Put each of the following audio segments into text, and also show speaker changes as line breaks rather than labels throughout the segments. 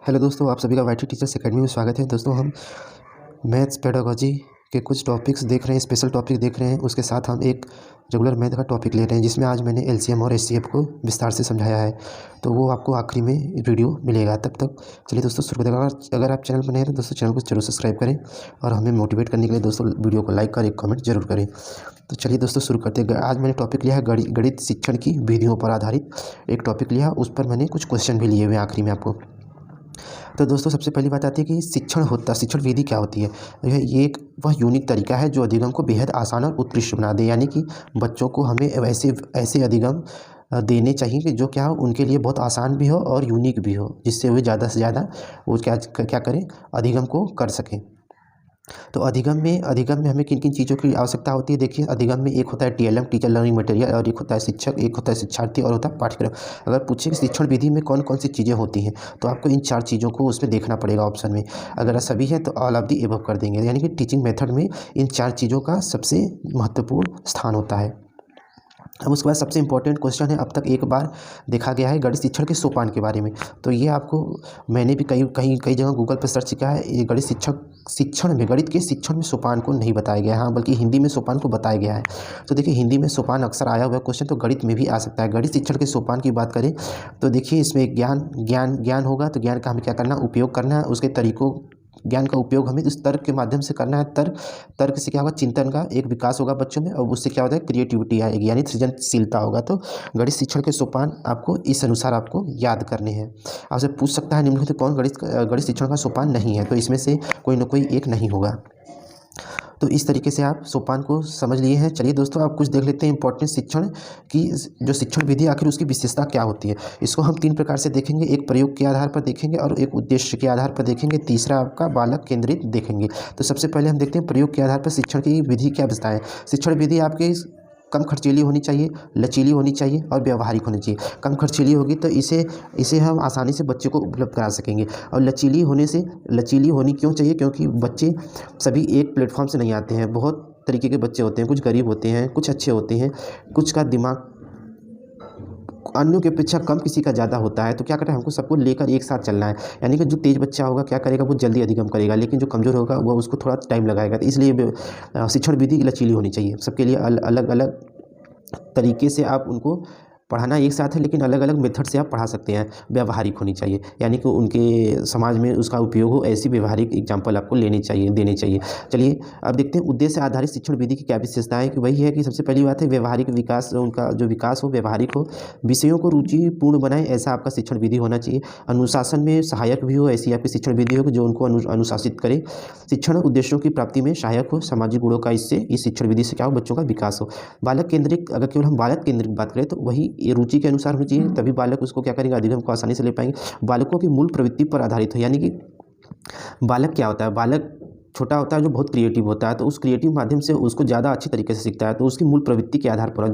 Hello दोस्तों, आप सभी का वाईटी टीचर्स एकेडमी में स्वागत है। दोस्तों, हम मैथ्स पेडागोजी के कुछ टॉपिक्स देख रहे हैं, स्पेशल टॉपिक देख रहे हैं। उसके साथ हम एक रेगुलर मैथ का टॉपिक ले रहे हैं, जिसमें आज मैंने एलसीएम और एचसीएफ को विस्तार से समझाया है। तो वो आपको आखिरी में वीडियो मिलेगा। तब तक चलिए दोस्तों शुरू करते हैं। अगर आप चैनल पर नए हैं तो दोस्तों चैनल को जरूर सब्सक्राइब करें और हमें मोटिवेट करने के लिए दोस्तों वीडियो को लाइक कर एक कमेंट जरूर करें। तो चलिए दोस्तों शुरू करते हैं। आज मैंने टॉपिक लिया है गणित शिक्षण की विधियों पर आधारित एक टॉपिक लिया। उस पर मैंने कुछ क्वेश्चन भी लिए हुए आखिरी में आपको। तो दोस्तों सबसे पहली बात आती है कि शिक्षण विधि क्या होती है। ये एक वह यूनिक तरीका है जो अधिगम को बेहद आसान और उत्कृष्ट बना दे। यानी कि बच्चों को हमें ऐसे अधिगम देने चाहिए कि जो क्या हो उनके लिए बहुत आसान भी हो और यूनिक भी हो, जिससे वे ज़्यादा से ज़्यादा वो क्या करें, अधिगम को कर सकें। तो अधिगम में हमें किन किन चीज़ों की आवश्यकता होती है। देखिए, अधिगम में एक होता है टीएलएम, टीचर लर्निंग मटेरियल, और एक होता है शिक्षक, एक होता है शिक्षार्थी और होता है पाठ्यक्रम। अगर पूछे कि शिक्षण विधि में कौन कौन सी चीज़ें होती हैं, तो आपको इन 4 चीज़ों को उसमें देखना पड़ेगा ऑप्शन में। अगर सभी है तो ऑल ऑफ दी एबव कर देंगे। यानी कि टीचिंग मेथड में इन 4 चीज़ों का सबसे महत्वपूर्ण स्थान होता है। अब उसके बाद सबसे इम्पोर्टेंट क्वेश्चन है, अब तक एक बार देखा गया है गणित शिक्षण के सोपान के बारे में। तो ये आपको मैंने भी कई जगह गूगल पर सर्च किया है। ये गणित के शिक्षण में सोपान को नहीं बताया गया है, हाँ, बल्कि हिंदी में सोपान को बताया गया है। तो देखिए, हिंदी में सोपान अक्सर आया हुआ क्वेश्चन तो गणित में भी आ सकता है। गणित शिक्षण के सोपान की बात करें तो देखिए, इसमें ज्ञान होगा। तो ज्ञान का हमें क्या करना, उपयोग करना है। उसके तरीकों, ज्ञान का उपयोग हमें इस तर्क के माध्यम से करना है। तर्क से क्या होगा, चिंतन का एक विकास होगा बच्चों में, और उससे क्या होता है, क्रिएटिविटी आएगी, यानी सृजनशीलता होगा। तो गणित शिक्षण के सोपान आपको इस अनुसार आपको याद करने हैं। आपसे पूछ सकता है निम्नलिखित कौन गणित शिक्षण का सोपान नहीं है, तो इसमें से कोई ना कोई एक नहीं होगा। तो इस तरीके से आप सोपान को समझ लिए हैं। चलिए दोस्तों, आप कुछ देख लेते हैं इंपॉर्टेंट शिक्षण की जो शिक्षण विधि आखिर उसकी विशेषता क्या होती है। इसको हम 3 प्रकार से देखेंगे। एक प्रयोग के आधार पर देखेंगे, और एक उद्देश्य के आधार पर देखेंगे, तीसरा आपका बालक केंद्रित देखेंगे। तो सबसे पहले हम देखते हैं प्रयोग के आधार पर शिक्षण की विधि क्या बताएं। शिक्षण विधि आपके कम खर्चीली होनी चाहिए, लचीली होनी चाहिए और व्यवहारिक होनी चाहिए। कम खर्चीली होगी तो इसे हम आसानी से बच्चे को उपलब्ध करा सकेंगे। और लचीली होनी क्यों चाहिए, क्योंकि बच्चे सभी एक प्लेटफॉर्म से नहीं आते हैं। बहुत तरीके के बच्चे होते हैं, कुछ गरीब होते हैं, कुछ अच्छे होते हैं, कुछ का दिमाग अन्यों की अपेक्षा कम, किसी का ज़्यादा होता है। तो क्या करना है, हमको सबको लेकर एक साथ चलना है। यानी कि जो तेज बच्चा होगा क्या करेगा, वो जल्दी अधिगम करेगा, लेकिन जो कमज़ोर होगा वो उसको थोड़ा टाइम लगाएगा। तो इसलिए शिक्षण विधि लचीली होनी चाहिए। सबके लिए अलग अलग तरीके से आप उनको पढ़ाना एक साथ है, लेकिन अलग अलग मेथड से आप पढ़ा सकते हैं। व्यवहारिक होनी चाहिए, यानी कि उनके समाज में उसका उपयोग हो, ऐसी व्यवहारिक एग्जाम्पल आपको देने चाहिए। चलिए अब देखते हैं उद्देश्य आधारित शिक्षण विधि की क्या विशेषता है। कि वही है कि सबसे पहली बात है व्यवहारिक विकास, उनका जो विकास हो व्यवहारिक हो, विषयों को रुचिपूर्ण बनाए, ऐसा आपका शिक्षण विधि होना चाहिए। अनुशासन में सहायक भी हो, ऐसी आपकी शिक्षण विधि हो जो उनको अनुशासित करे। शिक्षण उद्देश्यों की प्राप्ति में सहायक हो, सामाजिक गुणों का इस शिक्षण विधि से क्या हो, बच्चों का विकास हो। बालक केंद्रित, अगर केवल हम बालक केंद्रित बात करें तो वही ये रुचि के अनुसार होनी चाहिए, तभी बालक उसको क्या करेंगे, अधिगम को आसानी से ले पाएंगे। बालकों की मूल प्रवृत्ति पर आधारित हो, यानी कि बालक क्या होता है, बालक छोटा होता है जो बहुत क्रिएटिव होता है, तो उस क्रिएटिव माध्यम से उसको ज़्यादा अच्छी तरीके से सीखता है। तो उसकी मूल प्रवृत्ति के आधार पर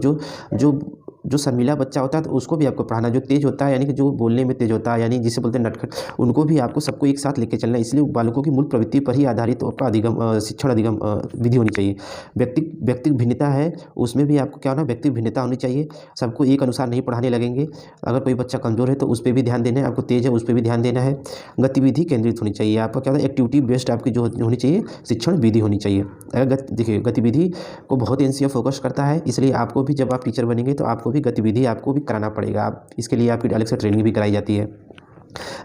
जो शर्मीला बच्चा होता है तो उसको भी आपको पढ़ाना। जो तेज होता है, यानी कि जो बोलने में तेज होता है, यानी जिसे बोलते हैं नटखट, उनको भी आपको सबको एक साथ लेके चलना है। इसलिए बालकों की मूल प्रवृत्ति पर ही आधारित आपका शिक्षण अधिगम विधि होनी चाहिए। व्यक्ति भिन्नता है, उसमें भी आपको क्या होना, व्यक्ति भिन्नता होनी चाहिए। सबको एक अनुसार नहीं पढ़ाने लगेंगे। अगर कोई बच्चा कमज़ोर है तो उस पर भी ध्यान देना है, आपको तेज है उस पर भी ध्यान देना है। गतिविधि केंद्रित होनी चाहिए, आपका क्या होता है, एक्टिविटी बेस्ड आपकी जो होनी चाहिए शिक्षण विधि होनी चाहिए। अगर देखिए, गतिविधि को बहुत एनसीईआरटी फोकस करता है, इसलिए आपको भी जब आप टीचर बनेंगे तो आपको भी गतिविधि आपको भी कराना पड़ेगा। आप इसके लिए आपकी अलग से ट्रेनिंग भी कराई जाती है।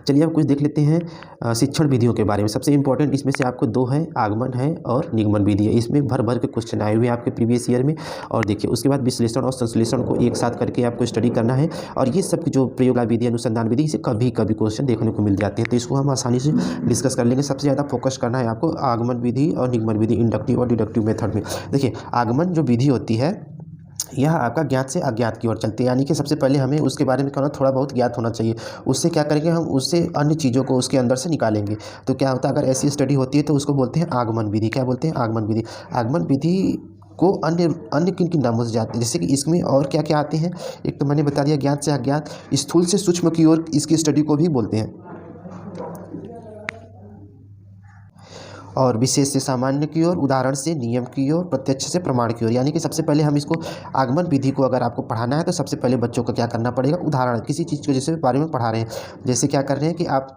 चलिए अब कुछ देख लेते हैं शिक्षण विधियों के बारे में। सबसे इंपॉर्टेंट इसमें से आपको 2 है, आगमन है और निगमन विधि है। इसमें भर के क्वेश्चन आए हुए हैं आपके प्रीवियस ईयर में। और देखिए, उसके बाद विश्लेषण और संश्लेषण को एक साथ करके आपको स्टडी करना है। और ये सब जो प्रयोगला विधि, अनुसंधान विधि, इसे कभी क्वेश्चन देखने को मिल जाते हैं, तो इसको हम आसानी से डिस्कस कर लेंगे। सबसे ज़्यादा फोकस करना है आपको आगमन विधि और निगमन विधि, इंडक्टिव और डिडक्टिव मेथड में। देखिए, आगमन जो विधि होती है यह आपका ज्ञात से अज्ञात की ओर चलती है। यानी कि सबसे पहले हमें उसके बारे में थोड़ा बहुत ज्ञात होना चाहिए। उससे क्या करेंगे, हम उससे अन्य चीज़ों को उसके अंदर से निकालेंगे। तो क्या होता है, अगर ऐसी स्टडी होती है तो उसको बोलते हैं आगमन विधि। क्या बोलते हैं, आगमन विधि। आगमन विधि को अन्य किन नामों से जाते हैं, जैसे कि इसमें और क्या क्या आते हैं। एक तो मैंने बता दिया ज्ञात से अज्ञात, स्थूल से सूक्ष्म की ओर इसकी स्टडी को भी बोलते हैं, और विशेष से सामान्य की ओर, उदाहरण से नियम की ओर, प्रत्यक्ष से प्रमाण की ओर। यानी कि सबसे पहले हम इसको आगमन विधि को अगर आपको पढ़ाना है तो सबसे पहले बच्चों को क्या करना पड़ेगा, उदाहरण, किसी चीज़ को जैसे बारे में पढ़ा रहे हैं, जैसे क्या कर रहे हैं कि आप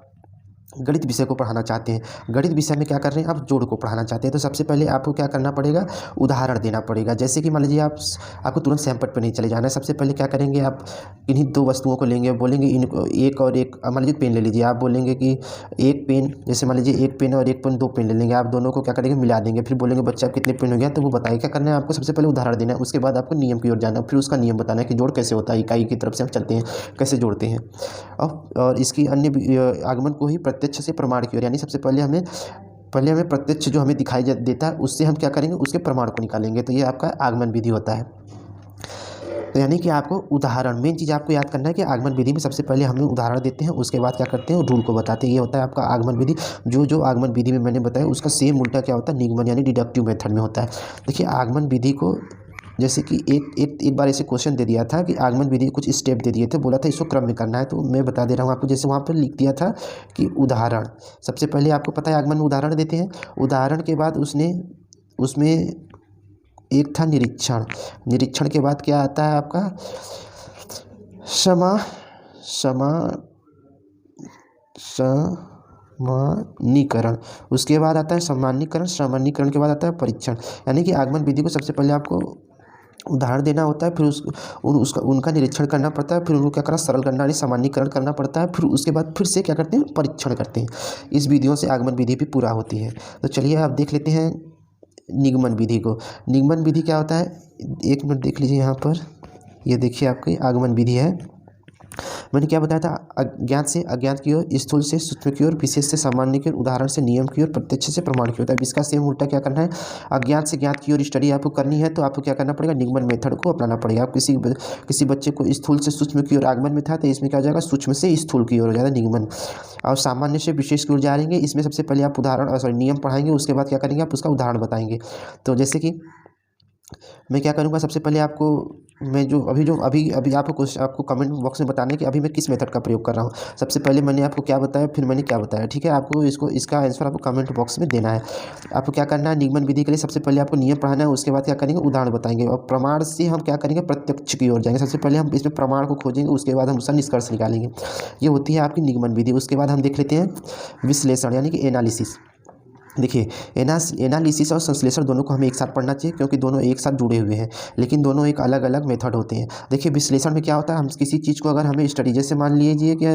गणित विषय को पढ़ाना चाहते हैं, गणित विषय में क्या कर रहे हैं, आप जोड़ को पढ़ाना चाहते हैं, तो सबसे पहले आपको क्या करना पड़ेगा, उदाहरण देना पड़ेगा। जैसे कि मान लीजिए आपको तुरंत सैंपट पे नहीं चले जाना है। सबसे पहले क्या करेंगे, आप इन्हीं दो वस्तुओं को लेंगे, बोलेंगे इन एक और एक, मान लीजिए पेन ले लीजिए, आप बोलेंगे कि एक पेन, जैसे मान लीजिए एक पेन और एक पेन, दो पेन ले लेंगे, आप दोनों को क्या करेंगे, मिला देंगे, फिर बोलेंगे बच्चा आप कितने पेन हो गया, तो वो बताइए क्या करना है आपको, सबसे पहले उदाहरण देना है, उसके बाद आपको नियम की ओर जाना, फिर उसका नियम बताना है कि जोड़ कैसे होता है, इकाई की तरफ से हम चलते हैं, कैसे जोड़ते हैं। और इसकी अन्य आगमन को ही प्रत्यक्ष से प्रमाण की ओर, यानी सबसे पहले हमें प्रत्यक्ष जो हमें दिखाई देता है उससे हम क्या करेंगे, उसके प्रमाण को निकालेंगे, तो ये आपका आगमन विधि होता है। तो यानी कि आपको उदाहरण, मेन चीज़ आपको याद करना है कि आगमन विधि में सबसे पहले हमें उदाहरण देते हैं, उसके बाद क्या करते हैं, रूल को बताते हैं। ये होता है आपका आगमन विधि। जो आगमन विधि में मैंने बताया उसका सेम उल्टा क्या होता है, निगमन यानी डिडक्टिव मेथड में होता है। देखिए आगमन विधि को, जैसे कि एक बार ऐसे क्वेश्चन दे दिया था कि आगमन विधि कुछ स्टेप दे दिए थे, बोला था इसको क्रम में करना है, तो मैं बता दे रहा हूँ आपको। जैसे वहाँ पर लिख दिया था कि उदाहरण, सबसे पहले आपको पता है आगमन में उदाहरण देते हैं, उदाहरण के बाद उसमें एक था निरीक्षण, निरीक्षण के बाद क्या आता है आपका सामान्यीकरण, उसके बाद आता है सामान्यीकरण, सामान्यीकरण के बाद आता है परीक्षण। यानी कि आगमन विधि को सबसे पहले आपको उदाहरण देना होता है, फिर उनका निरीक्षण करना पड़ता है, फिर उनको क्या करना, सरल करना यानी सामान्यीकरण करना पड़ता है, फिर उसके बाद फिर से क्या करते हैं, परीक्षण करते हैं। इस विधियों से आगमन विधि भी पूरा होती है। तो चलिए आप देख लेते हैं निगमन विधि को। निगमन विधि क्या होता है, एक मिनट देख लीजिए यहाँ पर, ये देखिए आपकी आगमन विधि है। मैंने क्या बताया था, अज्ञात से अज्ञात की ओर, स्थूल से सूक्ष्म की ओर, विशेष से सामान्य की ओर, उदाहरण से नियम की ओर, प्रत्यक्ष से प्रमाण की ओर। अब इसका सेम उल्टा क्या करना है, अज्ञात से ज्ञात की ओर स्टडी आपको करनी है, तो आपको क्या करना पड़ेगा, निगमन मेथड को अपनाना पड़ेगा। आप किसी बच्चे को स्थूल से सूक्ष्म की ओर आगमन में था, तो इसमें क्या हो जाएगा, सूक्ष्म से स्थूल की ओर हो जाएगा निगमन, और सामान्य से विशेष की ओर जाएंगे। इसमें सबसे पहले आप उदाहरण नियम पढ़ाएंगे, उसके बाद क्या करेंगे, आप उसका उदाहरण बताएंगे। तो जैसे कि मैं क्या करूँगा, सबसे पहले आपको मैं अभी आपको कमेंट बॉक्स में बताना है कि अभी मैं किस मेथड का प्रयोग कर रहा हूँ। सबसे पहले मैंने आपको क्या बताया, फिर मैंने क्या बताया, ठीक है। आपको इसका आंसर आपको कमेंट बॉक्स में देना है। आपको क्या करना है, निगमन विधि के लिए सबसे पहले आपको नियम पढ़ाना है, उसके बाद क्या करेंगे, उदाहरण बताएंगे, और प्रमाण से हम क्या करेंगे, प्रत्यक्ष की ओर जाएंगे। सबसे पहले हम इसमें प्रमाण को खोजेंगे, उसके बाद हम उसका निष्कर्ष निकालेंगे। ये होती है आपकी निगमन विधि। उसके बाद हम देख लेते हैं विश्लेषण यानी कि एनालिसिस। देखिए एनालिसिस और संश्लेषण दोनों को हमें एक साथ पढ़ना चाहिए, क्योंकि दोनों एक साथ जुड़े हुए हैं, लेकिन दोनों एक अलग अलग मेथड होते हैं। देखिए विश्लेषण में क्या होता है, हम किसी चीज़ को अगर हमें स्टडी, जैसे मान लीजिए कि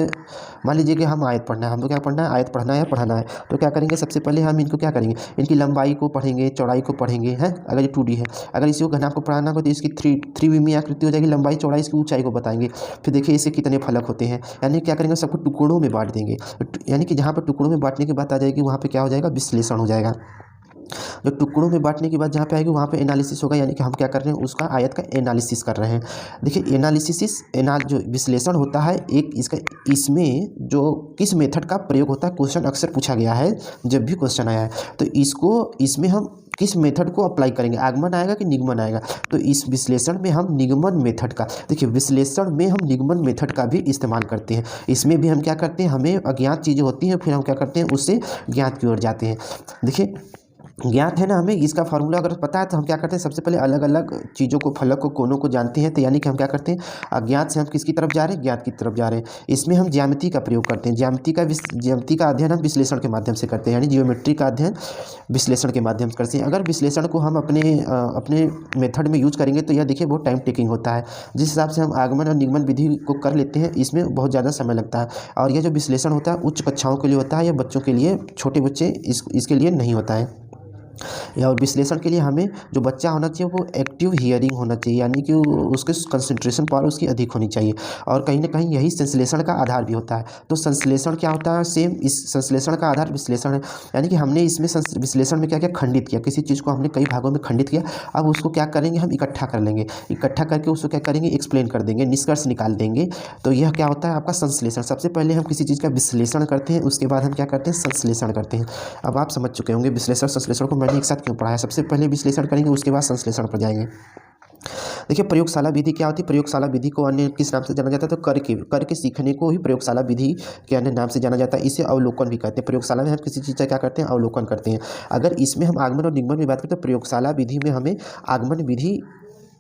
हम आयत पढ़ना है, हमको क्या पढ़ना है, आयत पढ़ना है, पढ़ाना है, तो क्या करेंगे, सबसे पहले हम इनको क्या करेंगे, इनकी लंबाई को पढ़ेंगे, चौड़ाई को पढ़ेंगे, हैं। अगर ये 2D है, अगर इसी को घन आपको पढ़ाना हो तो इसकी थ्री विमीय आकृति हो जाएगी, लंबाई चौड़ाई, इसकी ऊंचाई को बताएंगे। फिर देखिए इससे कितने फलक होते हैं, यानी क्या करेंगे, सबको टुकड़ों में बांट देंगे, यानी कि जहाँ पर टुकड़ों में बांटने की बात आ जाएगी, वहाँ पर क्या हो जाएगा, विश्लेषण हो जाएगा। जो टुकड़ों में बांटने की बात जहाँ पे आएगी, वहाँ पे एनालिसिस होगा, यानी कि हम क्या कर रहे हैं, उसका आयत का एनालिसिस कर रहे हैं। देखिए जो विश्लेषण होता है, इसमें जो किस मेथड का प्रयोग होता है, क्वेश्चन अक्सर पूछा गया है जब भी क्वेश्चन आया है, तो इसमें हम किस मेथड को अप्लाई करेंगे, आगमन आएगा कि निगमन आएगा। तो इस विश्लेषण में हम निगमन मेथड का, देखिए विश्लेषण में हम निगमन मेथड का भी इस्तेमाल करते हैं। इसमें भी हम क्या करते हैं, हमें अज्ञात चीज़ें होती हैं, फिर हम क्या करते हैं, उससे ज्ञात की ओर जाते हैं। देखिए ज्ञात है ना, हमें इसका फार्मूला अगर पता है तो हम क्या करते हैं, सबसे पहले अलग अलग चीज़ों को, फलक को, कोनों को जानते हैं। तो यानी कि हम क्या करते हैं, अज्ञात से हम किसकी तरफ जा रहे हैं, ज्ञात की तरफ जा रहे हैं। इसमें हम ज्यामिति का प्रयोग करते हैं, ज्यामिति का अध्ययन हम विश्लेषण के माध्यम से करते हैं, यानी जियोमेट्री का अध्ययन विश्लेषण के माध्यम से करते हैं। अगर विश्लेषण को हम अपने मेथड में यूज करेंगे तो यह देखिए बहुत टाइम टेकिंग होता है। जिस हिसाब से हम आगमन और निगमन विधि को कर लेते हैं, इसमें बहुत ज़्यादा समय लगता है। और यह जो विश्लेषण होता है उच्च कक्षाओं के लिए होता है, या बच्चों के लिए, छोटे बच्चे इसके लिए नहीं होता है। और विश्लेषण के लिए हमें जो बच्चा होना चाहिए वो एक्टिव हियरिंग होना चाहिए, यानी कि उसके कंसंट्रेशन पावर उसकी अधिक होनी चाहिए, और कहीं ना कहीं यही संश्लेषण का आधार भी होता है। तो संश्लेषण क्या होता है, सेम इस संश्लेषण का आधार विश्लेषण है, यानी कि हमने इसमें विश्लेषण में क्या क्या खंडित किया, किसी चीज़ को हमने कई भागों में खंडित किया, अब उसको क्या करेंगे, हम इकट्ठा कर लेंगे, इकट्ठा करके उसको क्या करेंगे, एक्सप्लेन कर देंगे, निष्कर्ष निकाल देंगे। तो यह क्या होता है, आपका संश्लेषण। सबसे पहले हम किसी चीज़ का विश्लेषण करते हैं, उसके बाद हम क्या करते हैं, संश्लेषण करते हैं। अब आप समझ चुके होंगे विश्लेषण संश्लेषण को मैंने एक साथ क्यों पढ़ाया। सबसे पहले विश्लेषण करेंगे, उसके बाद संश्लेषण पर जाएंगे। देखिए प्रयोगशाला विधि क्या होती है, प्रयोगशाला विधि को अन्य किस नाम से जाना जाता है, तो करके सीखने को ही प्रयोगशाला विधि के अन्य नाम से जाना जाता है। इसे अवलोकन भी कहते हैं। प्रयोगशाला में हम किसी चीज़ का क्या करते हैं, अवलोकन करते हैं। अगर इसमें हम आगमन और निगमन की बात करें तो प्रयोगशाला विधि में हमें आगमन विधि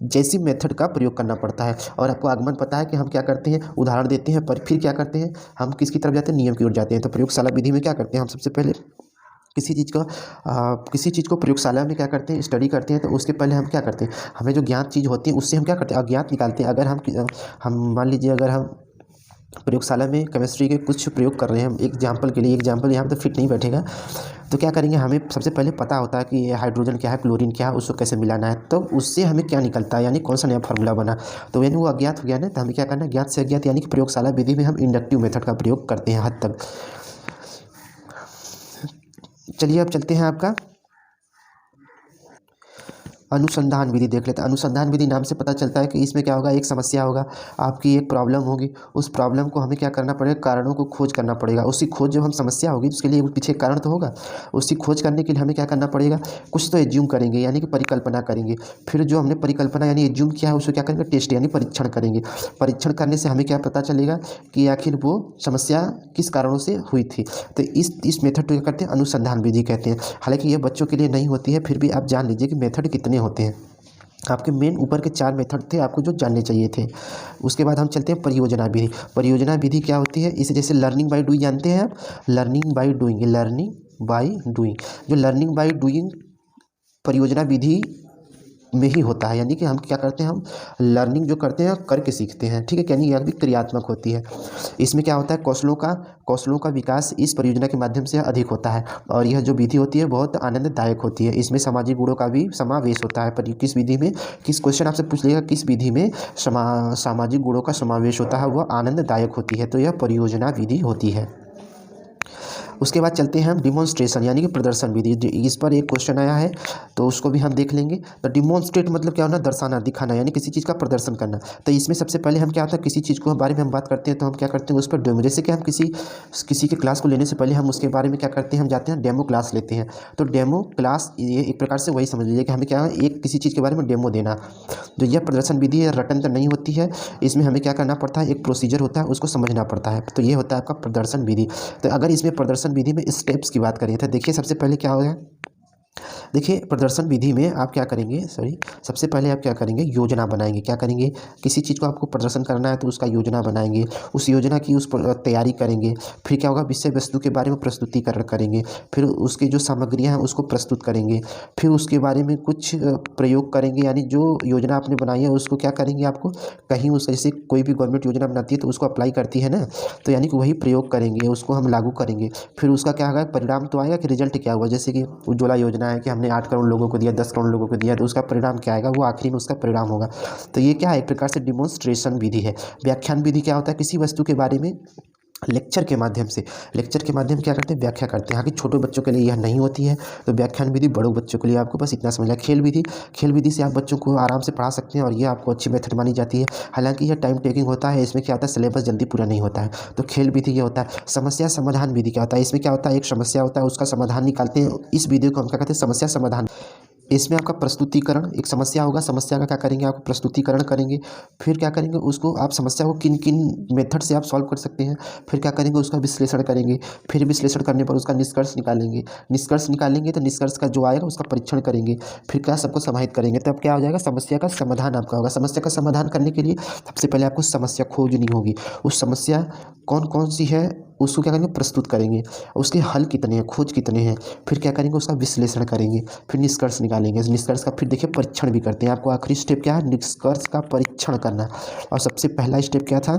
जैसी मेथड का प्रयोग करना पड़ता है। और आपको आगमन पता है कि हम क्या करते हैं, उदाहरण देते हैं, पर फिर क्या करते हैं, हम किसकी तरफ जाते हैं, नियम की ओर जाते हैं। तो प्रयोगशाला विधि में क्या करते हैं, हम सबसे पहले किसी चीज़ को प्रयोगशाला में क्या करते हैं, स्टडी करते हैं। तो उसके पहले हम क्या करते हैं, हमें जो ज्ञात चीज़ होती है उससे हम क्या करते हैं, अज्ञात निकालते हैं। अगर हम मान लीजिए, अगर हम प्रयोगशाला में केमिस्ट्री के कुछ प्रयोग कर रहे हैं, हम एग्जाम्पल के लिए, एग्जाम्पल यहाँ पर तो फिट नहीं बैठेगा, तो क्या करेंगे, हमें सबसे पहले पता होता है कि ये हाइड्रोजन क्या है, क्लोरीन क्या है, उसको कैसे मिलाना है। तो उससे हमें क्या निकलता है, यानी कौन सा नया फार्मूला बना। तो यानी वो अज्ञात हो गया ना, तो हमें क्या करना है, ज्ञात से अज्ञात, यानी कि प्रयोगशाला विधि में हम इंडक्टिव मेथड का प्रयोग करते हैं हद तक। चलिए अब चलते हैं आपका अनुसंधान विधि देख लेते हैं। अनुसंधान विधि नाम से पता चलता है कि इसमें क्या होगा, एक समस्या होगा, आपकी एक प्रॉब्लम होगी, उस प्रॉब्लम को हमें क्या करना पड़ेगा, कारणों को खोज करना पड़ेगा। उसकी खोज, जब हम समस्या होगी तो उसके लिए पीछे कारण तो होगा, उसकी खोज करने के लिए हमें क्या करना पड़ेगा, कुछ तो एज्यूम करेंगे, यानी कि परिकल्पना करेंगे। फिर जो हमने परिकल्पना यानी एज्यूम किया है उसको क्या करेंगे, टेस्ट यानी परीक्षण करेंगे। परीक्षण करने से हमें क्या पता चलेगा कि आखिर वो समस्या किस कारणों से हुई थी। तो इस मेथड को क्या करते हैं, अनुसंधान विधि कहते हैं। हालांकि ये बच्चों के लिए नहीं होती है, फिर भी आप जान लीजिए कि मेथड कितने होते हैं। आपके मेन ऊपर के 4 मेथड थे, आपको जो जानने चाहिए थे। उसके बाद हम चलते हैं परियोजना विधि। परियोजना विधि क्या होती है, इसे जैसे लर्निंग बाय डूइंग जानते हैं आप, learning by doing, learning by doing, जो लर्निंग बाय डूइंग परियोजना विधि में ही होता है। यानी कि हम क्या करते हैं, हम लर्निंग जो करते हैं करके सीखते हैं, ठीक है, यानी यह भी क्रियात्मक होती है। इसमें क्या होता है, कौशलों का विकास इस परियोजना के माध्यम से अधिक होता है। और यह जो विधि होती है बहुत आनंददायक होती है। इसमें सामाजिक गुणों का भी समावेश होता है। पर किस विधि में, किस क्वेश्चन आपसे पूछ लेगा, किस विधि में सामाजिक गुणों का समावेश होता है, वह आनंददायक होती है। तो यह परियोजना विधि होती है। उसके बाद चलते हैं हम डिमॉन्स्ट्रेशन यानी कि प्रदर्शन विधि। इस पर एक क्वेश्चन आया है तो उसको भी हम देख लेंगे। तो डिमॉन्स्ट्रेट मतलब क्या होना, दर्शाना, दिखाना, यानी किसी चीज़ का प्रदर्शन करना। तो इसमें सबसे पहले हम क्या होता है, किसी चीज़ को बारे में हम बात करते हैं तो हम क्या करते हैं, उस पर डेमो, जैसे कि हम किसी के क्लास को लेने से पहले हम उसके बारे में क्या करते हैं, हम जाते हैं डेमो क्लास लेते हैं। तो डेमो क्लास ये एक प्रकार से वही समझ लीजिए कि हमें क्या है, एक किसी चीज़ के बारे में डेमो देना। तो यह प्रदर्शन विधि है, रटन तो नहीं होती है। इसमें हमें क्या करना पड़ता है, एक प्रोसीजर होता है, उसको समझना पड़ता है। तो ये होता है आपका प्रदर्शन विधि। तो अगर इसमें प्रदर्शन विधि में स्टेप्स की बात करें तो देखिए सबसे पहले क्या होगा, देखिए प्रदर्शन विधि में आप क्या करेंगे, सबसे पहले आप क्या करेंगे, योजना बनाएंगे। क्या करेंगे, किसी चीज़ को आपको प्रदर्शन करना है तो उसका योजना बनाएंगे, उस योजना की तैयारी करेंगे। फिर क्या होगा, विषय वस्तु के बारे में प्रस्तुतिकरण करेंगे। फिर उसकी जो सामग्रियां हैं उसको प्रस्तुत करेंगे। फिर उसके बारे में कुछ प्रयोग करेंगे, यानी जो योजना आपने बनाई है उसको क्या करेंगे, आपको कहीं उस, जैसे कोई भी गवर्नमेंट योजना बनाती है तो उसको अप्लाई करती है ना, तो यानी कि वही प्रयोग करेंगे, उसको हम लागू करेंगे। फिर उसका क्या होगा, परिणाम तो आएगा कि रिजल्ट क्या हुआ। जैसे कि उज्ज्वला योजना है कि हमने 8 करोड़ लोगों को दिया, 10 करोड़ लोगों को दिया, तो उसका परिणाम क्या आएगा, वो आखिरी में उसका परिणाम होगा। तो ये क्या है, एक प्रकार से डिमॉन्स्ट्रेशन विधि है। व्याख्यान विधि क्या होता है, किसी वस्तु के बारे में लेक्चर के माध्यम से क्या करते हैं, व्याख्या करते हैं। हालांकि छोटे बच्चों के लिए यह नहीं होती है, तो व्याख्यान विधि बड़ों बच्चों के लिए, आपको बस इतना समझना है। खेल विधि से आप बच्चों को आराम से पढ़ा सकते हैं और ये आपको अच्छी मेथड मानी जाती है। हालांकि यह टाइम टेकिंग होता है, इसमें क्या होता है, सिलेबस जल्दी पूरा नहीं होता है। तो खेल विधि ये होता है। समस्या समाधान विधि क्या होता है, इसमें क्या होता है, एक समस्या होता है, उसका समाधान निकालते हैं। इस विधि को हम क्या कहते हैं, समस्या समाधान। इसमें आपका प्रस्तुतिकरण, एक समस्या होगा, समस्या का क्या करेंगे, आप प्रस्तुतिकरण करेंगे। फिर क्या करेंगे, उसको आप समस्या को किन किन मेथड से आप सॉल्व कर सकते हैं। फिर क्या करेंगे, उसका विश्लेषण करेंगे। फिर विश्लेषण करने पर उसका निष्कर्ष निकालेंगे तो निष्कर्ष का जो आएगा उसका परीक्षण करेंगे। फिर क्या, सबको समाहित करेंगे। तब क्या हो जाएगा, समस्या का समाधान आपका होगा। समस्या का समाधान करने के लिए सबसे पहले आपको समस्या खोजनी होगी। उस समस्या कौन कौन सी है उसको क्या करेंगे, प्रस्तुत करेंगे। उसके हल कितने हैं, खोज कितने हैं। फिर क्या करेंगे, उसका विश्लेषण करेंगे। फिर निष्कर्ष निकालेंगे। निष्कर्ष का फिर देखिए परीक्षण भी करते हैं। आपको आखिरी स्टेप क्या है, निष्कर्ष का परीक्षण करना। और सबसे पहला स्टेप क्या था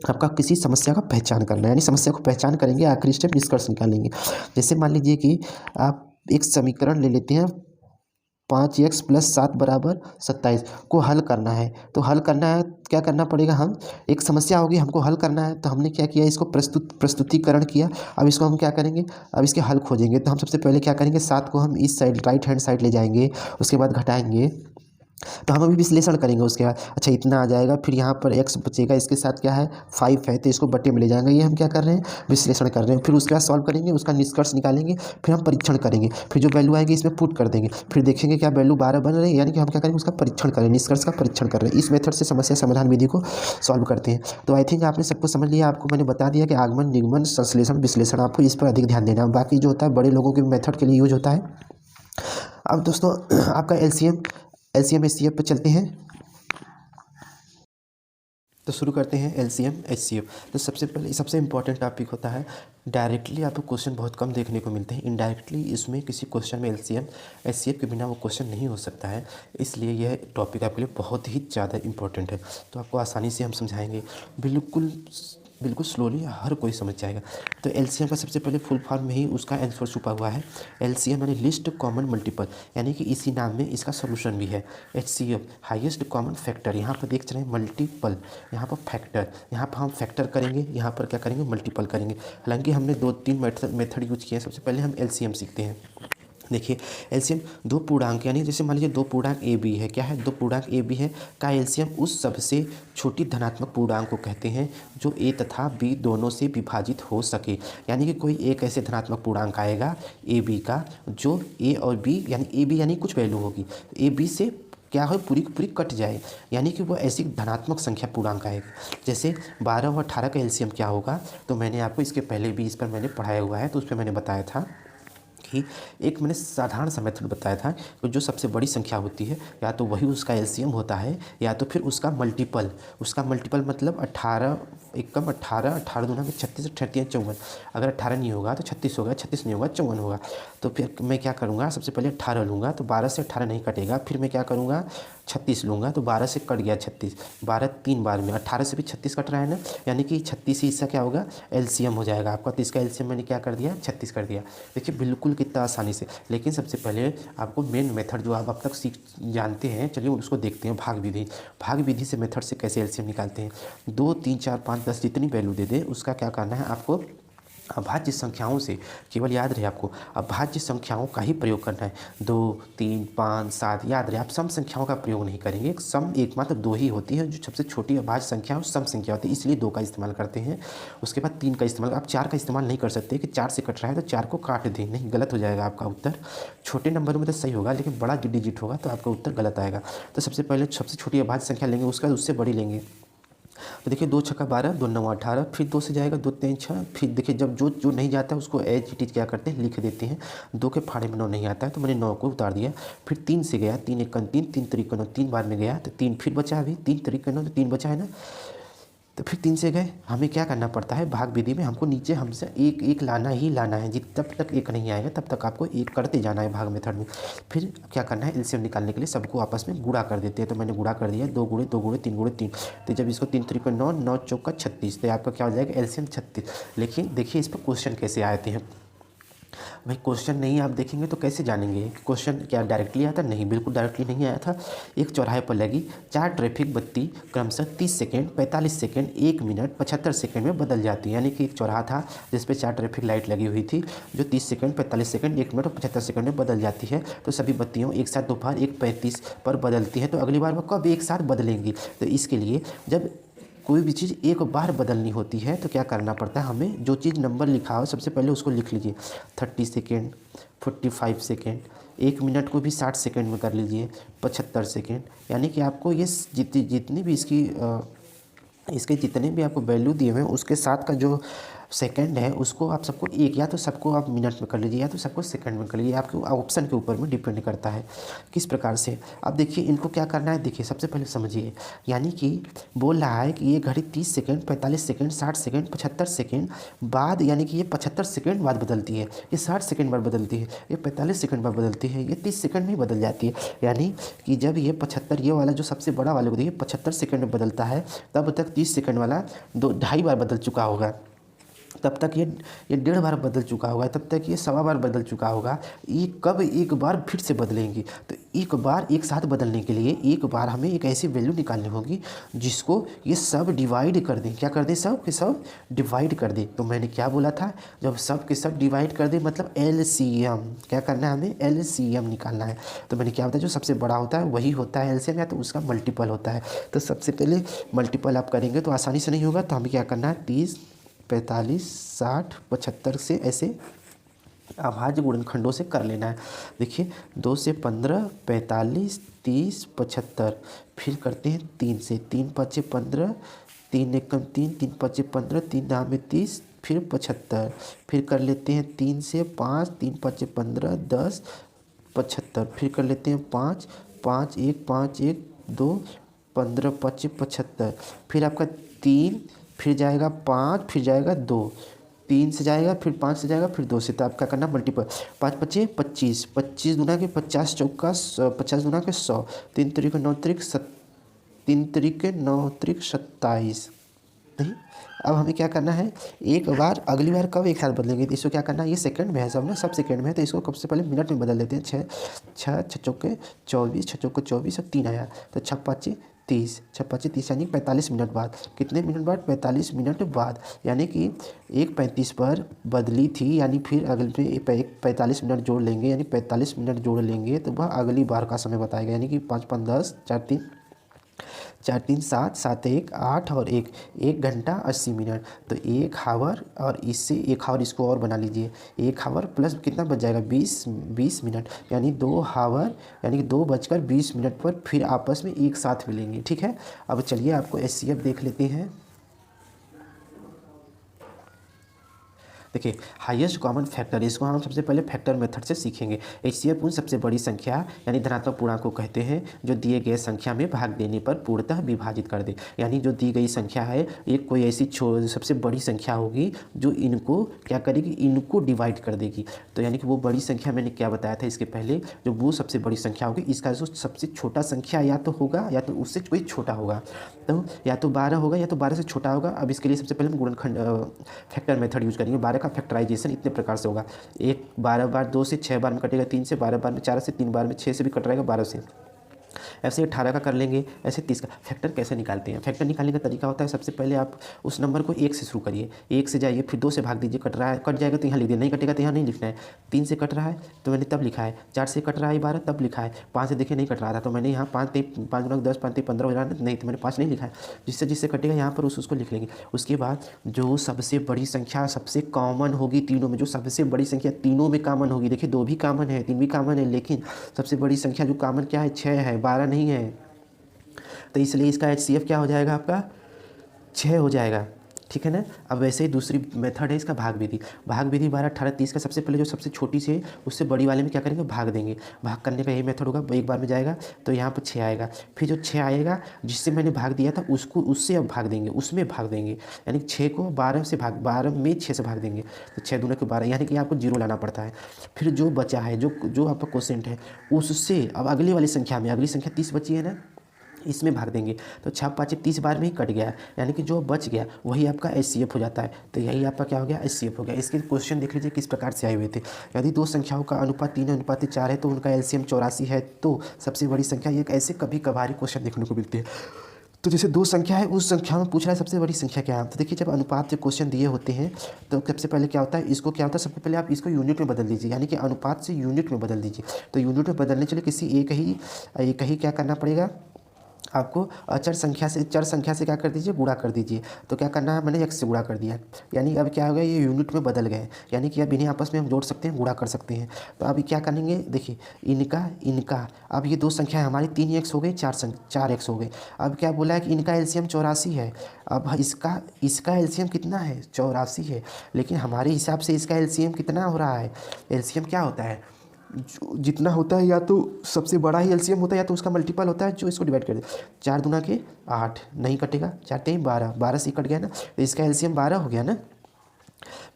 आपका, किसी समस्या का पहचान करना, यानी समस्या को पहचान करेंगे, आखिरी स्टेप निष्कर्ष निकालेंगे। जैसे मान लीजिए कि आप एक समीकरण ले लेते हैं, 5x + 7 = 27 को हल करना है। तो हल करना है, क्या करना पड़ेगा, हम एक समस्या होगी, हमको हल करना है, तो हमने क्या किया, इसको प्रस्तुतिकरण किया। अब इसको हम क्या करेंगे, अब इसके हल खोजेंगे। तो हम सबसे पहले क्या करेंगे, 7 को हम इस साइड, राइट हैंड साइड ले जाएंगे। उसके बाद घटाएंगे, तो हम अभी विश्लेषण करेंगे। उसके बाद अच्छा इतना आ जाएगा, फिर यहाँ पर x बचेगा, इसके साथ क्या है 5 है, तो इसको बट्टे में ले जाएंगे। ये हम क्या कर रहे हैं, विश्लेषण कर रहे हैं। फिर उसके बाद सॉल्व करेंगे, उसका निष्कर्ष निकालेंगे। फिर हम परीक्षण करेंगे। फिर जो वैल्यू आएगी इसमें पुट कर देंगे। फिर देखेंगे क्या वैल्यू 12 बन रही है, यानी कि हम क्या करेंगे, उसका परीक्षण करें, निष्कर्ष का परीक्षण कर रहे हैं। इस मेथड से समस्या समाधान विधि को सॉल्व करते हैं। तो आई थिंक आपने सबको समझ लिया। आपको मैंने बता दिया कि आगमन, निगमन, संश्लेषण, विश्लेषण, आपको इस पर अधिक ध्यान देना है। बाकी जो होता है बड़े लोगों के मेथड के लिए यूज होता है। अब दोस्तों आपका LCM एलसीएम एचसीएफ पे चलते हैं। तो शुरू करते हैं एलसीएम एचसीएफ। तो सबसे पहले सबसे इंपॉर्टेंट टॉपिक होता है, डायरेक्टली आपको क्वेश्चन बहुत कम देखने को मिलते हैं, इनडायरेक्टली इसमें किसी क्वेश्चन में एलसीएम एचसीएफ के बिना वो क्वेश्चन नहीं हो सकता है, इसलिए यह टॉपिक आपके लिए बहुत ही ज़्यादा इंपॉर्टेंट है। तो आपको आसानी से हम समझाएंगे, बिल्कुल बिल्कुल स्लोली, हर कोई समझ जाएगा। तो एलसीएम का सबसे पहले फुल फॉर्म में ही उसका आंसर छुपा हुआ है। एलसीएम यानी लिस्ट कॉमन मल्टीपल, यानी कि इसी नाम में इसका सोल्यूशन भी है। एचसीएफ हाईएस्ट कॉमन फैक्टर, यहाँ पर देख रहे हैं मल्टीपल, यहाँ पर फैक्टर, यहाँ पर हम फैक्टर करेंगे, यहाँ पर क्या करेंगे मल्टीपल करेंगे। हालांकि हमने 2-3 मेथड यूज किए हैं। सबसे पहले हम एलसीएम सीखते हैं। देखिए एलसीएम दो पूर्णांक, यानी जैसे मान लीजिए दो पूर्णांक ए बी है, क्या है दो पूर्णांक ए बी है, का एलसीएम उस सबसे छोटी धनात्मक पूर्णांक को कहते हैं जो ए तथा बी दोनों से विभाजित हो सके। यानी कि कोई एक ऐसे धनात्मक पूर्णांक आएगा ए बी का, जो ए और बी यानी ए बी यानी कुछ वैल्यू होगी, ए बी से क्या हो पूरी पूरी कट जाए, यानी कि वो ऐसी धनात्मक संख्या पूर्णांक आएगा। जैसे 12 और 18 का एलसीएम क्या होगा, तो मैंने आपको इसके पहले भी इस पर मैंने पढ़ाया हुआ है, तो उस पर मैंने बताया था कि एक मैंने साधारण सा मेथड बताया था कि जो सबसे बड़ी संख्या होती है या तो वही उसका एलसीएम होता है या तो फिर उसका मल्टीपल। उसका मल्टीपल मतलब 18 एकम 18, 18 दूना में 36, 38 54। अगर 18 नहीं होगा तो 36 होगा, 36 नहीं होगा 54 होगा। तो फिर मैं क्या करूँगा, सबसे पहले 18 लूँगा, तो 12 से 18 नहीं कटेगा, फिर मैं क्या करूँगा 36 लूँगा, तो 12 से कट गया 36, 12 3 बार में 18 से भी 36 कट रहा है ना, यानी कि 36 ही इसका क्या होगा एलसीएम हो जाएगा आपका। तो इसका एलसीएम मैंने क्या कर दिया 36 कर दिया। देखिए बिल्कुल कितना आसानी से। लेकिन सबसे पहले आपको मेन मेथड जो आप अब तक सीख जानते हैं, चलिए उसको देखते हैं। भाग विधि, भाग विधि से मेथड से कैसे एलसीएम निकालते हैं। 2 3 4 5 10 जितनी वैल्यू दे दे उसका क्या करना है आपको, अभाज्य संख्याओं से, केवल याद रहे आपको अभाज्य संख्याओं का ही प्रयोग करना है। 2 3 5 7 याद रहे, आप सम संख्याओं का प्रयोग नहीं करेंगे। सम एकमात्र 2 ही होती है, जो सबसे छोटी अभाज्य संख्या और सम संख्या होती है, इसलिए 2 का इस्तेमाल करते हैं। उसके बाद 3 का इस्तेमाल, आप 4 का इस्तेमाल नहीं कर सकते कि 4 से कट रहा है तो 4 को काट दें, नहीं गलत हो जाएगा आपका उत्तर। छोटे नंबर में तो सही होगा, लेकिन बड़ा डिजिट होगा तो आपका उत्तर गलत आएगा। तो सबसे पहले सबसे छोटी अभाज्य संख्या लेंगे, उसका उससे बड़ी लेंगे। तो देखिए 2 छक्का 12, 2 9 18, फिर 2 से जाएगा 2 3 6, फिर देखिए जब जो जो नहीं जाता है उसको एज इट इज क्या करते हैं लिख देते हैं। 2 के फाड़े में 9 नहीं आता है तो मैंने 9 को उतार दिया। फिर 3 से गया, 3 1 3, 3 3 9, 3 बार में गया तो 3 फिर बचा, अभी 3 3 9 तो 3 बचा है ना। तो फिर 3 से गए, हमें क्या करना पड़ता है भाग विधि में, हमको नीचे हमसे एक एक लाना ही लाना है, तब तक एक नहीं आएगा तब तक आपको एक करते जाना है भाग मेथड में। फिर क्या करना है एलसीएम निकालने के लिए सबको आपस में गुणा कर देते हैं। तो मैंने गुणा कर दिया, 2 गुणे 2 गुणे 3 गुणे 3। तो जब इसको 3 3 9, 9 चौका 36, तो आपका क्या हो जाएगा एलसीएम 36। लेकिन देखिए इस पर क्वेश्चन कैसे आते हैं भाई, क्वेश्चन नहीं आप देखेंगे तो कैसे जानेंगे क्वेश्चन क्या डायरेक्टली आया था, नहीं बिल्कुल डायरेक्टली नहीं आया था। एक चौराहे पर लगी 4 ट्रैफिक बत्ती क्रमशः 30 सेकेंड 45 सेकेंड 1 मिनट 75 सेकेंड में बदल जाती है। यानी कि एक चौराहा था जिस पे 4 ट्रैफिक लाइट लगी हुई थी, जो 30 सेकेंड 45 सेकेंड 1 मिनट और 75 सेकेंड में बदल जाती है। तो सभी बत्तियों एक साथ दोपहर 1:35 पर बदलती है, तो अगली बार वो कब एक साथ बदलेंगी। तो इसके लिए जब कोई भी चीज़ एक बार बदलनी होती है तो क्या करना पड़ता है हमें, जो चीज़ नंबर लिखा हो सबसे पहले उसको लिख लीजिए। 30 सेकेंड 45 सेकेंड, 1 मिनट को भी 60 सेकेंड में कर लीजिए, 75 सेकेंड। यानी कि आपको ये जितनी भी इसके जितने भी आपको वैल्यू दिए हुए हैं उसके साथ का जो सेकंड है उसको आप सबको एक, या तो सबको आप मिनट में कर लीजिए या तो सबको सेकंड में कर लीजिए, आपके ऑप्शन के ऊपर में डिपेंड करता है किस प्रकार से। अब देखिए इनको क्या करना है, देखिए सबसे पहले समझिए, यानी कि बोल रहा है कि ये घड़ी 30 सेकंड 45 सेकंड 60 सेकंड 75 सेकंड बाद, यानी कि ये 75 सेकंड बाद बदलती है, ये 60 सेकंड बाद बदलती है, ये 45 सेकंड बाद बदलती है, ये 30 सेकंड में बदल जाती है। यानी कि जब ये 75, ये वाला जो सबसे बड़ा वाले को देखिए 75 सेकंड में बदलता है, तब तक 30 सेकंड वाला 2-2.5 बार बदल चुका होगा, तब तक ये 1.5 बार बदल चुका होगा, तब तक ये 1.25 बार बदल चुका होगा। ये कब एक बार फिर से बदलेंगी, तो एक बार एक साथ बदलने के लिए एक बार हमें एक ऐसी वैल्यू निकालनी होगी जिसको ये सब डिवाइड कर दें। क्या कर दें, सब के सब डिवाइड कर दें। तो मैंने क्या बोला था, जब सब के सब डिवाइड कर दें मतलब एलसीएम, क्या करना है हमें एलसीएम निकालना है। तो मैंने क्या बताया, जो सबसे बड़ा होता है वही होता है एलसीएम, या तो उसका मल्टीपल होता है। तो सबसे पहले मल्टीपल आप करेंगे तो आसानी से नहीं होगा, तो हमें क्या करना है 30 45 60 75 से ऐसे अभाज्य गुणनखंडों से कर लेना है। देखिए 2 से 15 45 30 75, फिर करते हैं 3 से, 3 5 15, 3 1 3, 3 5 15, 3 9 में 30, फिर 75, फिर कर लेते हैं 3 से 5, 3 5 15 10 75, फिर कर लेते हैं 5 5 1 5 1 2 15 25 75, फिर आपका 3, फिर जाएगा 5, फिर जाएगा 2, 3 से जाएगा, फिर 5 से जाएगा, फिर 2 से। तो आपका करना मल्टीपल, 5 पच्चे 25, 25 दूना के 50 चौका 50 दूना के 100, 3 तरीके 9 तरीक 3 तरीके 9 तरीक 27। नहीं, अब हमें क्या करना है, एक बार अगली बार कब एक साथ बदलेंगे, तो इसको क्या करना है, ये सेकंड में है सब ना, सब सेकंड में है, तो इसको कब से पहले मिनट में बदल देते हैं। 6 6 6 चौके 24, 6 चौके 24 और 3 आया, तो 6 5 30, 6 5 30 यानी 45 मिनट बाद। कितने मिनट बाद, 45 मिनट बाद, यानी कि 1:35 पर बदली थी, यानी फिर अगले पे 45 मिनट जोड़ लेंगे, यानी 45 मिनट जोड़ लेंगे तो वह अगली बार का समय बताएगा। यानी कि 5 5 10, 4 3 7, 7 1 8 और 1 घंटा 80 मिनट। तो 1 हावर और इससे 1 हावर इसको और बना लीजिए, 1 हावर प्लस कितना बच जाएगा, 20 मिनट, यानी 2 हावर, यानी कि 2:20 पर फिर आपस में एक साथ मिलेंगे। ठीक है, अब चलिए आपको HCF देख लेते हैं। देखिए, हाईएस्ट कॉमन फैक्टर, इसको हम सबसे पहले फैक्टर मेथड से सीखेंगे। HCF उन सबसे बड़ी संख्या यानी धनात्मक पूर्णांक को कहते हैं जो दिए गए संख्या में भाग देने पर पूर्णतः विभाजित कर दे। यानी जो दी गई संख्या है, एक कोई ऐसी सबसे बड़ी संख्या होगी जो इनको क्या करेगी, इनको डिवाइड कर देगी। तो यानी कि वो बड़ी संख्या मैंने क्या बताया था इसके पहले, जो वो सबसे बड़ी संख्या होगी, इसका जो सबसे छोटा संख्या या तो होगा या तो उससे कोई छोटा होगा, तो या तो 12 होगा या तो 12 से छोटा होगा। अब इसके लिए सबसे पहले हम गुणनखंड फैक्टर मेथड यूज करेंगे। 12 का फैक्टराइजेशन इतने प्रकार से होगा, 1 12 बार 2 से 6 बार में कटेगा, 3 से 12 बार में, 4 से 3 बार में, 6 से भी कट रहेगा, 12 से, ऐसे 18 का कर लेंगे, ऐसे 30 का। फैक्टर कैसे निकालते हैं, फैक्टर निकालने का तरीका होता है, सबसे पहले आप उस नंबर को 1 से शुरू करिए, 1 से जाइए, फिर 2 से भाग दीजिए, कट रहा है कट जाएगा तो यहाँ लिख दिया, नहीं कटेगा तो यहाँ नहीं लिखना है। 3 से कट रहा है तो मैंने तब लिखा है, 4 से कट रहा है 12 तब लिखा है, 5 से देखिए नहीं कट रहा था तो मैंने यहाँ 5 गुना 10 5 15 हो रहा है, नहीं तो मैंने 5 नहीं लिखा है। जिससे जिससे कटेगा यहाँ पर उसको लिख लेंगे। उसके बाद जो सबसे बड़ी संख्या सबसे कॉमन होगी तीनों में, जो सबसे बड़ी संख्या तीनों में कॉमन होगी, देखिए 2 भी कॉमन है 3 भी कॉमन है, लेकिन सबसे बड़ी संख्या जो कॉमन क्या है, 6 है, 12 नहीं है, तो इसलिए इसका HCF क्या हो जाएगा आपका, 6 हो जाएगा। ठीक है ना। अब वैसे ही दूसरी मेथड है इसका भाग विधि। भाग विधि 12 18 30 का सबसे पहले जो सबसे छोटी से उससे बड़ी वाले में क्या करेंगे, भाग देंगे। भाग करने का यही मेथड होगा, एक बार में जाएगा तो यहाँ पर 6 आएगा, फिर जो 6 आएगा जिससे मैंने भाग दिया था उसको उससे अब भाग देंगे, उसमें भाग देंगे, यानी 6 को 12 से भाग 12 में 6 से भाग देंगे, तो 6 दूना के 12, यानी कि आपको 0 लाना पड़ता है। फिर जो बचा है जो आपका क्वोशेंट है उससे अब अगली वाली संख्या में, अगली संख्या 30 बची है ना, इसमें भाग देंगे, तो 6 5 30 बार में ही कट गया, यानी कि जो बच गया वही आपका HCF हो जाता है। तो यही आपका क्या हो गया, HCF हो गया। इसके क्वेश्चन देख लीजिए किस प्रकार से आए हुए थे। यदि दो संख्याओं का अनुपात 3:4 है तो उनका LCM 84 है, तो सबसे बड़ी संख्या, एक ऐसे कभी कभारी क्वेश्चन देखने को मिलते हैं। तो जैसे दो संख्या है, उस संख्या में पूछ रहा है सबसे बड़ी संख्या क्या है। तो देखिए जब अनुपात से क्वेश्चन दिए होते हैं तो सबसे पहले क्या होता है, इसको क्या होता है, सबसे पहले आप इसको यूनिट में बदल दीजिए, यानी कि अनुपात से यूनिट में बदल दीजिए। तो यूनिट में बदलने के लिए किसी एक ही क्या करना पड़ेगा आपको, चर संख्या से क्या कर दीजिए, गुणा कर दीजिए। तो क्या करना है, मैंने x से गुणा कर दिया, यानी अब क्या हो गया, ये यूनिट में बदल गए, यानी कि अब इन्हें आपस में हम जोड़ सकते हैं, गुणा कर सकते हैं। तो अब क्या करेंगे, देखिए इनका अब ये दो संख्या हमारी 3x हो गई, 4x हो गए। अब क्या बोला है कि इनका LCM 84 है। अब इसका LCM कितना है, 84 है, लेकिन हमारे हिसाब से इसका LCM कितना हो रहा है, LCM क्या होता है, जितना होता है या तो सबसे बड़ा ही LCM होता है या तो उसका मल्टीपल होता है जो इसको डिवाइड कर दे। 4 दूना के 8 नहीं कटेगा, 4 3 12, 12 से कट गया ना, तो इसका LCM 12 हो गया ना।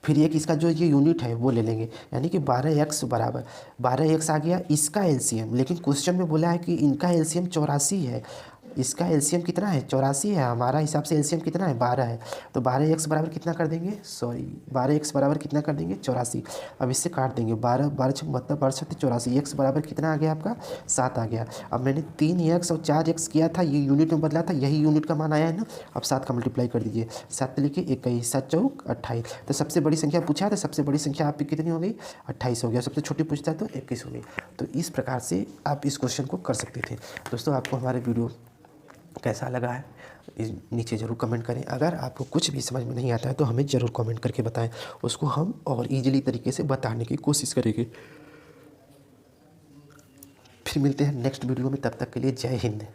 फिर एक इसका जो ये यूनिट है वो ले लेंगे, यानी कि 12x बराबर 12x आ गया इसका LCM, लेकिन क्वेश्चन में बोला है कि इनका LCM 84 है, इसका LCM कितना है, 84 है, हमारा हिसाब से LCM कितना है, 12 है। तो 12x बराबर कितना कर देंगे, 12x बराबर कितना कर देंगे, 84। अब इससे काट देंगे, 12 12 6 मतलब 12 7 84, x बराबर कितना आ गया आपका, 7 आ गया। अब मैंने 3x और 4x किया था, ये यूनिट में बदला था, यही यूनिट का मान आया है ना। अब 7 का मल्टीप्लाई कर दीजिए, 7 लिखिए 21, 7 चौक 28। तो सबसे बड़ी संख्या पूछा है, तो सबसे बड़ी संख्या आपकी कितनी हो गई, 28 हो गया। सबसे छोटी पूछता है तो 21 हो गई। तो इस प्रकार से आप इस क्वेश्चन को कर सकते थे। दोस्तों आपको हमारे वीडियो कैसा लगा है नीचे ज़रूर कमेंट करें। अगर आपको कुछ भी समझ में नहीं आता है तो हमें ज़रूर कमेंट करके बताएं, उसको हम और इजीली तरीके से बताने की कोशिश करेंगे। फिर मिलते हैं नेक्स्ट वीडियो में, तब तक के लिए जय हिंद।